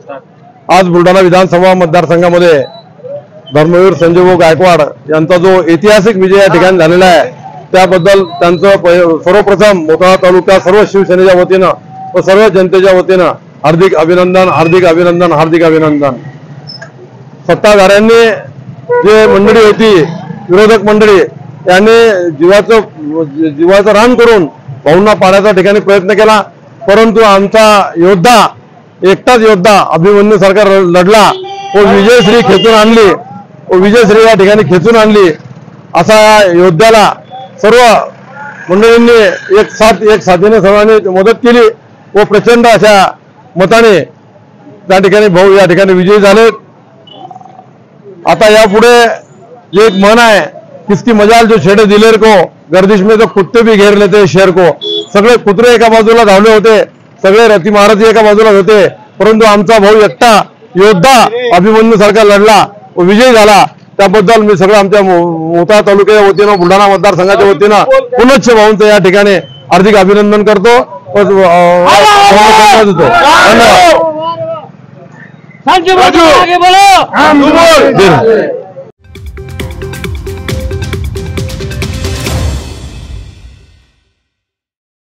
आज बुलढाणा विधानसभा मतदारसंघामध्ये धर्मवीर संजय भाऊ गायकवाड यांचा जो ऐतिहासिक विजय या ठिकाणी झालेला आहे त्याबद्दल त्यांचं सर्वप्रथम मोताळा तालुका सर्व शिवसेनेच्या वतीनं व सर्व जनतेच्या वतीनं हार्दिक अभिनंदन हार्दिक अभिनंदन हार्दिक अभिनंदन। सत्ताधाऱ्यांनी जे मंडळी होती विरोधक मंडळी यांनी जीवाचं रान करून भाऊंना पाडण्याचा ठिकाणी प्रयत्न केला, परंतु आमचा योद्धा एकटाच योद्धा अभिमन्यू सरकार लढला व विजयश्री खेचून आणली व विजयश्री या ठिकाणी खेचून आणली। असा योद्ध्याला सर्व मंडळींनी एक साथीने सर्वांनी मदत केली व प्रचंड अशा मताने त्या ठिकाणी भाऊ या ठिकाणी विजयी झाले। आता यापुढे जे एक म्हण आहे, किसकी मजाल जो छेड़े दिलेर को, गर्दिश में तो कुत्ते भी घेर लेते शहर को। सगळे कुत्रे एका बाजूला धावले होते, सगळे रथी महारथी एका बाजूला होते, परंतु आमचा भाऊ एकटा योद्धा अभिमन्यू सारखा लढला व विजयी झाला। त्याबद्दल मी सगळं आमच्या मोताळा तालुक्याच्या वतीनं बुलढाणा मतदारसंघाच्या वतीनं पुनश्च भाऊंचं या ठिकाणी हार्दिक अभिनंदन करतो व धन्यवाद।